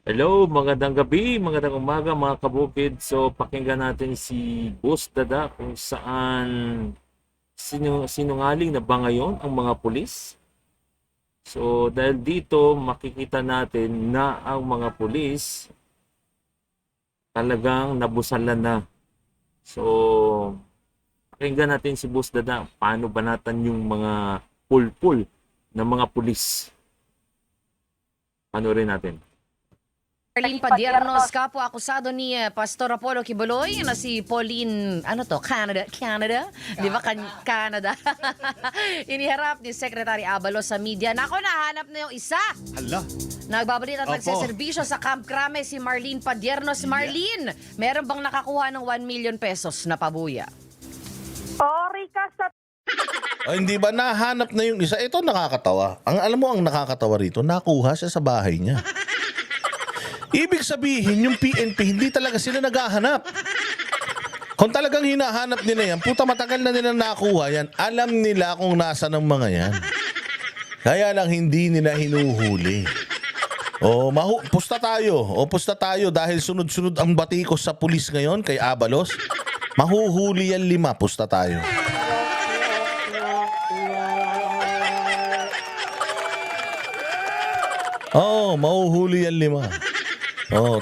Hello, magandang gabi, magandang umaga mga kabukid. So, pakinggan natin si Boss Dada kung saan sinungaling na ba ngayon ang mga pulis. So, dahil dito makikita natin na ang mga pulis talagang nabusalan na. So, pakinggan natin si Boss Dada paano banatan yung mga pulpul ng mga pulis. Panoorin natin. Marlene Padiernos, kapwa akusado ni Pastor Apollo Kibuloy na si Pauline, Canada? Di ba? Canada. Iniharap ni Secretary Abalos sa media. Nako, nahanap na yung isa. Hala. Nagbabalit at Opo. nagseserbisyo sa Camp Crame si Marlene Padiernos. Marlene, meron bang nakakuha ng 1 million pesos na pabuya? Rika, sa Hindi ba nahanap na yung isa? Ito nakakatawa. Alam mo ang nakakatawa rito, nakuha siya sa bahay niya. Ibig sabihin, yung PNP, hindi talaga sila naghahanap. Kung talagang hinahanap nila yan, puta matagal na nila nakuha yan. Alam nila kung nasa ng mga yan. Kaya lang hindi nila hinuhuli. Pusta tayo. Pusta tayo dahil sunod-sunod ang batikos sa pulis ngayon kay Abalos. Mahuhuli yan 5, pusta tayo. Mahuhuli yan 5.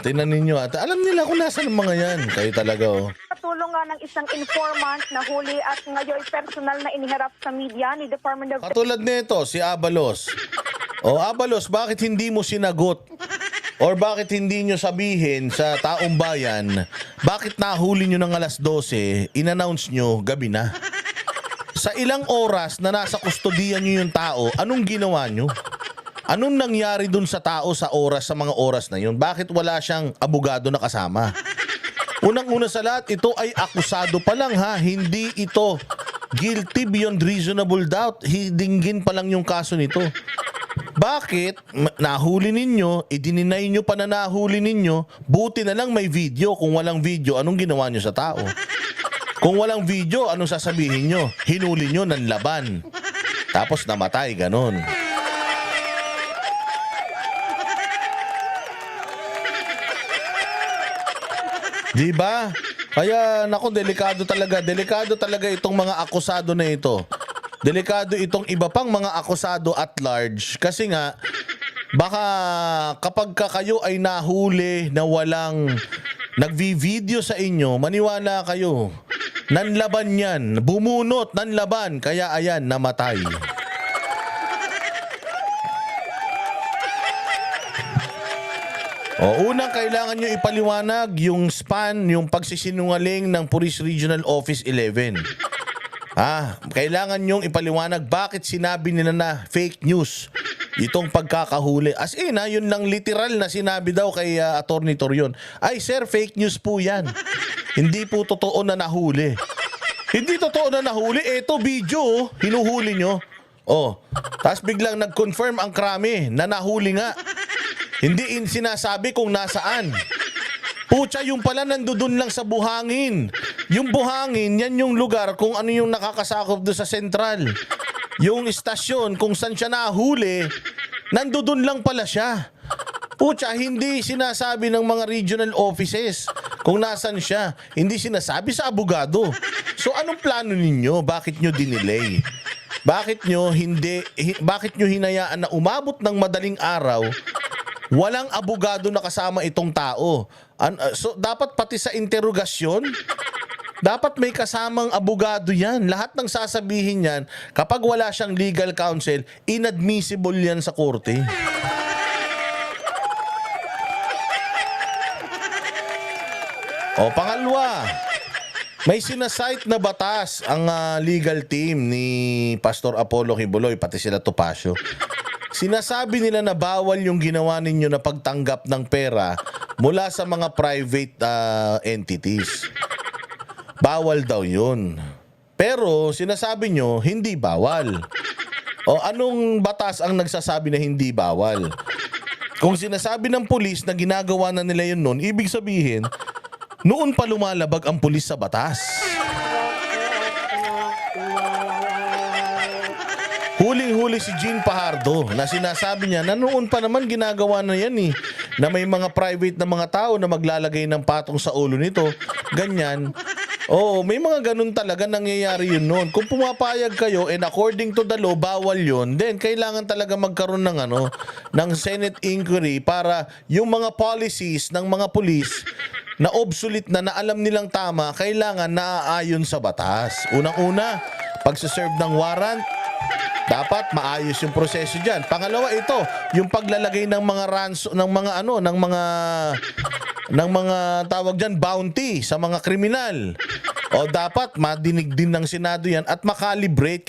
Tingnan ninyo. At alam nila kung nasa ng mga yan. Kayo talaga, tulong nga ng isang informant na huli at ngayon personal na iniharap sa media ni Department of Katulad nito, si Abalos. Abalos, bakit hindi mo sinagot? Or bakit hindi nyo sabihin sa taong bayan, bakit nahuli nyo ng alas 12, in-announce nyo gabi na? Sa ilang oras na nasa kustodiyan nyo yung tao, anong ginawa nyo? Anong nangyari dun sa tao sa mga oras na yun? Bakit wala siyang abogado na kasama? Unang-una sa lahat, ito ay akusado pa lang ha. Hindi ito guilty beyond reasonable doubt. Hidinggin pa lang yung kaso nito. Bakit nahuli ninyo, idininay nyo pa na nahuli ninyo, buti na lang may video. Kung walang video, anong ginawa nyo sa tao? Kung walang video, anong sasabihin nyo? Hinuli nyo ng laban. Tapos namatay, ganon. Di ba? Kaya nako delikado talaga itong mga akusado na ito. Delikado itong iba pang mga akusado at large kasi nga baka kapag kayo ay nahuli na walang nagvi-video sa inyo, maniwala kayo. Nanlaban yan, bumunot nanlaban kaya ayan namatay. Unang kailangan nyo ipaliwanag yung span, yung pagsisinungaling ng Police Regional Office 11. Kailangan nyong ipaliwanag bakit sinabi nila na fake news itong pagkakahuli. As in, yun lang literal na sinabi daw kay Attorney Torion. Ay sir, fake news po yan. Hindi po totoo na nahuli. Hindi totoo na nahuli. Eto video, hinuhuli nyo. Tapos biglang nag-confirm ang krami na nahuli nga. Hindi sinasabi kung nasaan. Pucha, yung pala nandoon lang sa buhangin. Yung buhangin, yan yung lugar kung ano yung nakakasakop doon sa sentral. Yung istasyon kung saan siya nahuli, nandoon lang pala siya. Pucha, hindi sinasabi ng mga regional offices kung nasan siya. Hindi sinasabi sa abogado. So anong plano ninyo? Bakit nyo dinelay? Bakit nyo hinayaan na umabot ng madaling araw? Walang abogado na kasama itong tao. So, dapat pati sa interogasyon, dapat may kasamang abogado yan. Lahat ng sasabihin yan, kapag wala siyang legal counsel, inadmissible yan sa korte. Pangalawa, may sinasite na batas ang legal team ni Pastor Apollo Kibuloy, pati sila Topacio. Sinasabi nila na bawal yung ginawa ninyo na pagtanggap ng pera mula sa mga private entities. Bawal daw yun. Pero sinasabi nyo, hindi bawal. Anong batas ang nagsasabi na hindi bawal? Kung sinasabi ng pulis na ginagawa na nila yun noon, ibig sabihin, noon pa lumalabag ang pulis sa batas. Huling-huli si Jean Pajardo na sinasabi niya na noon pa naman ginagawa na yan eh. na may mga private na mga tao na maglalagay ng patong sa ulo nito, ganyan. Oo, may mga ganun talaga nangyayari yun noon. Kung pumapayag kayo and according to the law, bawal yun, then kailangan talaga magkaroon ng ng Senate inquiry para yung mga policies ng mga pulis na obsolete na alam nilang tama, kailangan naaayon sa batas. Unang-una, pagsaserve ng warrant, dapat maayos yung proseso diyan. Pangalawa, ito, yung paglalagay ng mga ng mga tawag diyan bounty sa mga kriminal. O dapat madinig din ng Senado yan at makalibrate,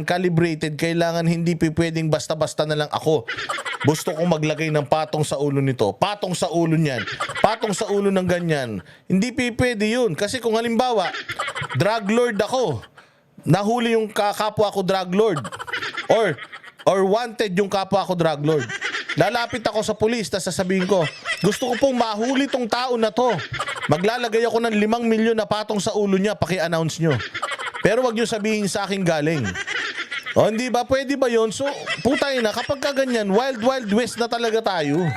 calibrated, kailangan hindi pwedeng basta-basta na lang ako. Gusto kong maglagay ng patong sa ulo nito, patong sa ulo niyan, patong sa ulo ng ganyan. Hindi pwede yun. Kasi kung halimbawa, drug lord ako, nahuli yung kapwa ko drug lord, or wanted yung kapwa ko drug lord, lalapit ako sa pulis, tapos sasabihin ko, gusto ko pong mahuli tong tao na to. Maglalagay ako ng 5 milyon na patong sa ulo niya, paki-announce nyo. Pero wag nyo sabihin sa akin galing. O hindi ba? Pwede ba yun? So, putay na, kapag kaganyan, wild west na talaga tayo.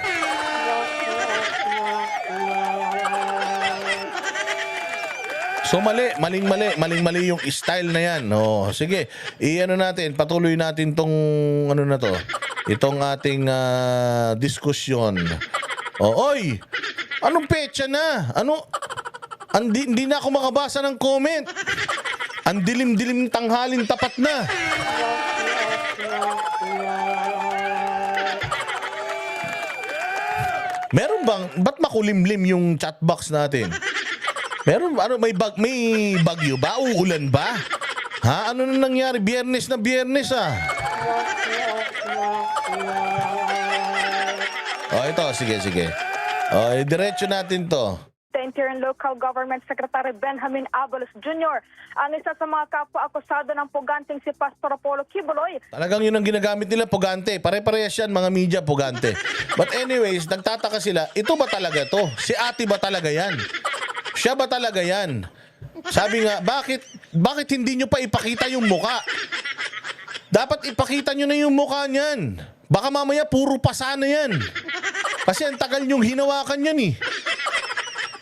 So maling-mali yung style na yan. Oh, sige, patuloy natin tong itong ating diskusyon. Oy, anong petsa na? Hindi na ako makabasa ng comment. Ang dilim-dilim tanghalin tapat na. Meron bang, ba't makulimlim yung chat box natin? Meron, may bagyo ba? Uulan ba? Ha? Ano na nangyari? Biyernes na Biyernes, Oh, ito, sige. Oh, diretso natin to. The Interior and Local Government Secretary Benjamin Abalos Jr. ang isa sa mga kapwa-akusado ng puganting si Pastor Apollo Kibuloy. Talagang yun ang ginagamit nila, pugante. Pare-parehas yan, mga media, pugante. But anyways, nagtataka sila, ito ba talaga to? Si ate ba talaga yan? Siya ba talaga yan? Sabi nga, bakit hindi nyo pa ipakita yung muka? Dapat ipakita nyo na yung muka niyan. Baka mamaya puro pasa na yan. Kasi ang tagal nyong hinawakan yan .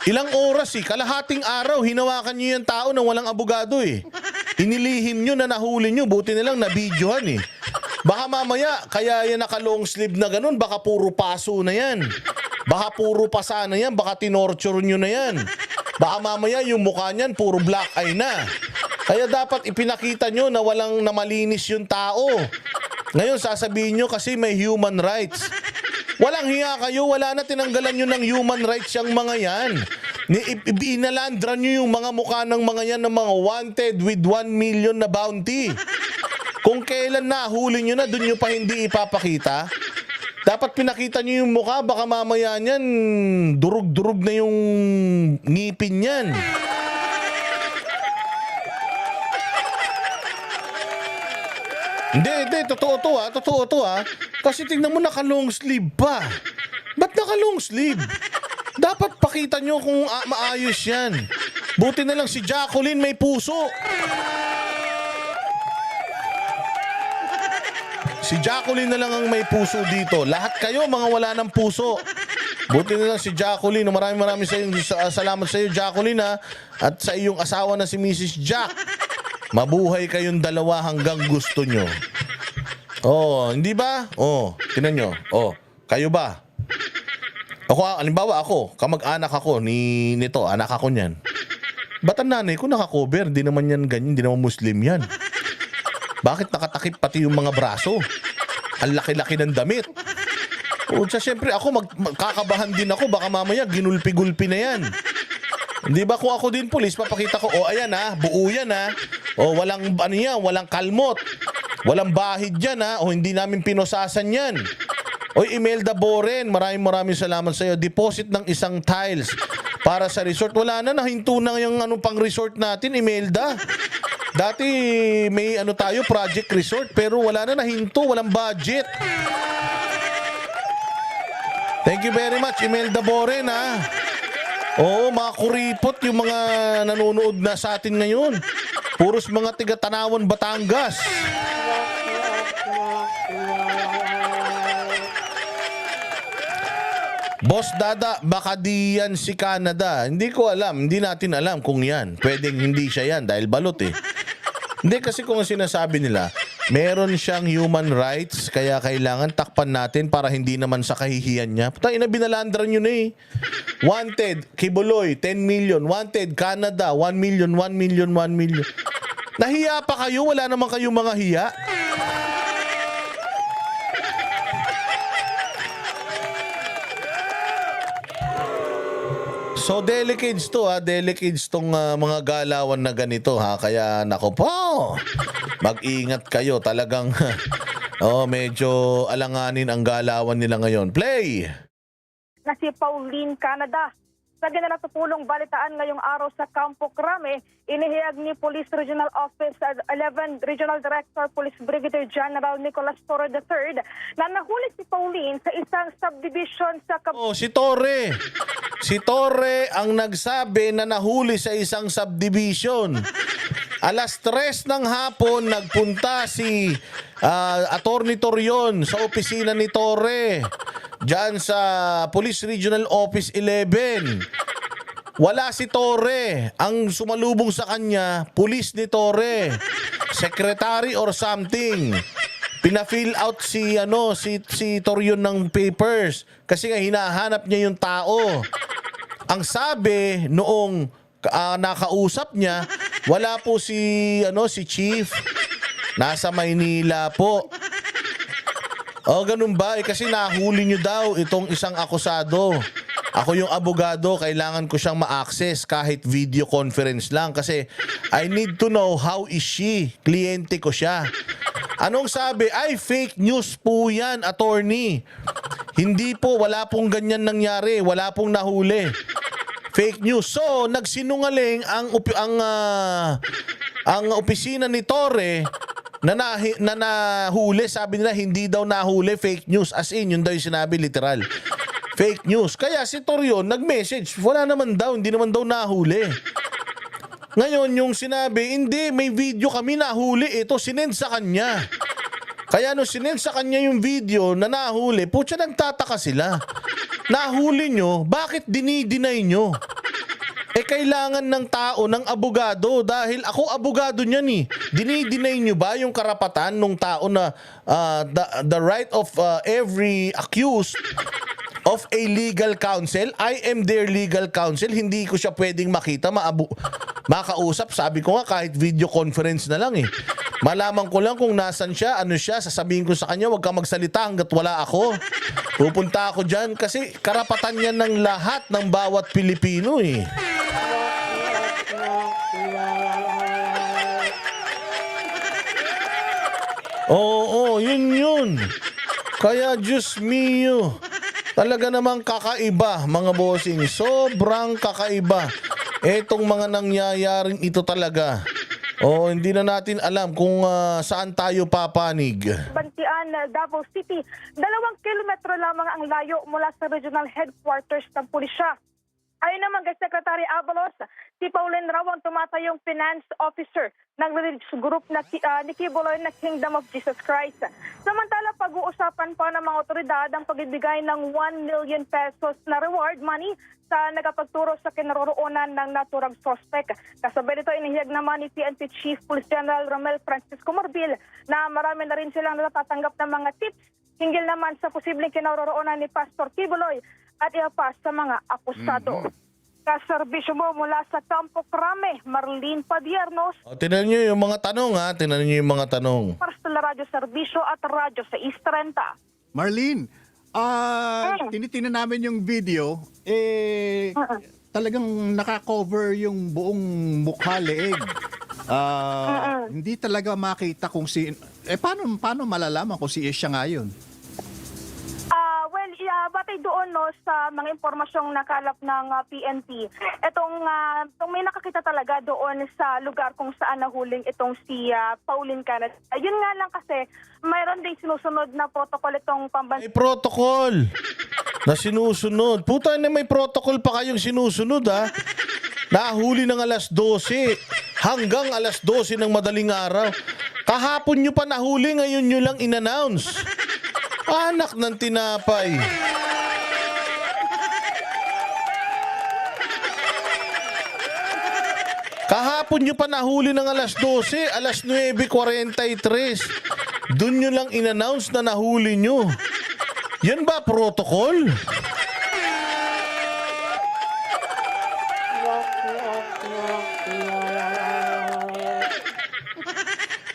Ilang oras kalahating araw hinawakan nyo yung tao nang walang abogado . Inilihim nyo na nahuli nyo, buti nilang nabidyohan . Baka mamaya, kaya yan naka-long sleeve na ganun, baka puro paso na yan. Baka puro pasa na yan, baka tinorture nyo na yan. Baka mamaya yung mukha niyan puro black eye na. Kaya dapat ipinakita nyo na na malinis yung tao. Ngayon sasabihin nyo kasi may human rights. Walang hiya kayo, wala na, tinanggalan nyo ng human rights yung mga yan. Inalandran nyo yung mga mukha ng mga yan ng mga wanted with 1 million na bounty. Kung kailan nahuli nyo na, dun nyo pa hindi ipapakita. Dapat pinakita nyo yung mukha, baka mamaya niyan, durug-durug na yung ngipin niyan. Hindi, totoo to . Kasi tingnan mo, naka-long sleeve pa. Ba't naka-long sleeve? Dapat pakita nyo kung maayos yan. Buti na lang si Jacqueline may puso. Si Jacqueline na lang ang may puso dito. Lahat kayo mga wala ng puso. Buti na lang si Jacqueline. Maraming salamat sa iyo, Jacqueline, at sa iyong asawa na si Mrs. Jack. Mabuhay kayong dalawa hanggang gusto nyo. Oh, hindi ba? Oh, tinan nyo. Oh, kayo ba? Halimbawa ako, kamag-anak ako nito, anak ako niyan. Ba't ang nanay ko naka-cover? Di naman yan ganyan, di naman Muslim yan. Bakit nakatakip pati yung mga braso? Ang laki-laki ng damit. O siyempre ako magkakabahan din ako, baka mamaya ginulpi-gulpi na yan. Hindi ba kung ako din pulis, papakita ko, ayan buo yan walang walang kalmot. Walang bahid yan hindi namin pinosasan yan. Imelda Boren, maraming salamat sa iyo. Deposit ng isang tiles para sa resort. Wala na, nahinto na yung pang resort natin, Imelda. Dati may tayo, project resort, pero wala na, nahinto, walang budget. Thank you very much, Imelda Boren, Oo, mga kuripot yung mga nanonood na sa atin ngayon. Puros mga tiga-Tanawan, Batangas. Boss Dada, baka di yan si Canada. Hindi ko alam. Hindi natin alam kung yan. Pwedeng hindi siya yan dahil balot eh. Hindi kasi kung sinasabi nila, meron siyang human rights kaya kailangan takpan natin para hindi naman sa kahihiyan niya. Puta, binalandran yun eh. Wanted, Kibuloy, 10 million. Wanted, Canada, 1 million, 1 million, 1 million. Nahiya pa kayo? Wala naman kayong mga hiya? So delicates to ha, delicates tong mga galawan na ganito ha. Kaya nako po, mag-ingat kayo talagang. Medyo alanganin ang galawan nila ngayon. Play! Na si Pauline Canada. Sa ginatutulong balitaan ngayong araw sa Campo Crame, inihayag ni Police Regional Office 11 Regional Director Police Brigadier General Nicolas Torre III na nahuli si Pauline sa isang subdivision sa Si Torre. Si Torre ang nagsabi na nahuli sa isang subdivision. Alas 3 ng hapon nagpunta si Attorney Torion sa opisina ni Torre. Diyan sa Police Regional Office 11. Wala si Torre. Ang sumalubong sa kanya, pulis ni Torre. Secretary or something. Pina-fill out si Torion ng papers kasi nga hinahanap niya yung tao. Ang sabi noong nakausap niya, wala po si Chief. Nasa Maynila po. Ganun ba? Kasi nahuli nyo daw itong isang akusado. Ako yung abogado, kailangan ko siyang ma-access kahit video conference lang kasi I need to know how is she. Kliyente ko siya. Anong sabi? Ay, fake news po yan, attorney. Hindi po, wala pong ganyan nangyari. Wala pong nahuli. Fake news. So, nagsinungaling ang opisina ni Torre na nahuli. Sabi nila, hindi daw nahuli, fake news. As in, yun daw yung sinabi, literal. Fake news. Kaya si Torion nag-message, wala naman daw, hindi naman daw nahuli. Ngayon, yung sinabi, hindi, may video kami nahuli. Ito, sinend sa kanya. Kaya no, sinend sa kanya yung video na nahuli, putya, nagtataka sila. Nahuli nyo, bakit dinideny nyo? Kailangan ng tao, ng abogado, dahil ako abogado niyan eh. Dinideny nyo ba yung karapatan ng tao na the right of every accused of a legal counsel? I am their legal counsel. Hindi ko siya pwedeng makita, makausap. Sabi ko nga, kahit video conference na lang eh. Malaman ko lang kung nasan siya, ano siya, sasabihin ko sa kanya, huwag ka magsalita hanggat wala ako. Pupunta ako dyan kasi karapatan yan ng lahat ng bawat Pilipino eh. Oo, yun. Kaya Diyos mio, talaga namang kakaiba mga bossing. Sobrang kakaiba. Etong mga nangyayaring ito talaga. Hindi na natin alam kung saan tayo papanig. Bantian, Davao City. 2 kilometro lamang ang layo mula sa regional headquarters ng pulisya. Ayon naman kay Secretary Abalos, si Pauline raw ang tumatayong finance officer ng religious group na ni Kibuloy na Kingdom of Jesus Christ. Samantala, pag-uusapan pa ng mga otoridad ang pagbibigay ng 1 million pesos na reward money sa nagapagturo sa kinaroroonan ng naturang suspect. Kasabay nito, inihiyag naman ni PNP Chief Police General Romel Francisco Marbil na marami na rin silang natatanggap ng mga tips hinggil naman sa posibleng kinaroroonan ni Pastor Kibuloy at iba pa sa mga akusado. Kaserbisyo mo mula sa Campo Crame, Marlene Padiernos. Tinan nyo yung mga tanong ha. Tinan nyo yung mga tanong. Para sa Radyo Serbisyo at Radyo sa East 30. Marlene, tinitingnan namin yung video, talagang nakakover yung buong mukha, leeg. Hindi talaga makita kung si... paano malalaman kung si siya nga yun? Batay doon sa mga impormasyong nakalap ng PNP, itong may nakakita talaga doon sa lugar kung saan nahuling itong si Pauline Canada. Yun nga lang kasi mayroon ding sinusunod na protocol itong pambansa. May protocol na sinusunod. Puta na, may protocol pa kayong sinusunod ha. Nahuli ng alas 12 hanggang alas 12 ng madaling araw. Kahapon nyo pa nahuli, ngayon nyo lang in-announce. Anak ng tinapay. Kahapon nyo pa nahuli ng alas 12, alas 9:43. Doon nyo lang in-announce na nahuli nyo. Yan ba protocol?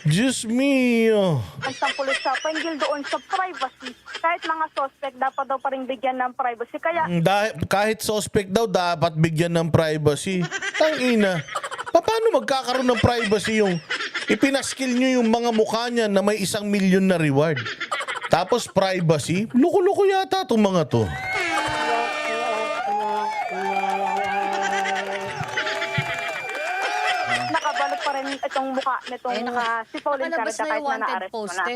Diyos mio. Ang pulis sa panggil doon sa privacy. Kahit mga suspect, dapat daw pa rin bigyan ng privacy. Kaya Kahit suspect daw, dapat bigyan ng privacy. Tangina. Paano magkakaroon ng privacy yung ipinaskill nyo yung mga mukha niya na may 1 milyon na reward? Tapos privacy? Loko-loko yata itong mga to. nakabalot pa rin itong mukha nitong si Pauline nakalabas Carrera na kahit yung na wanted na-arrest mo post na.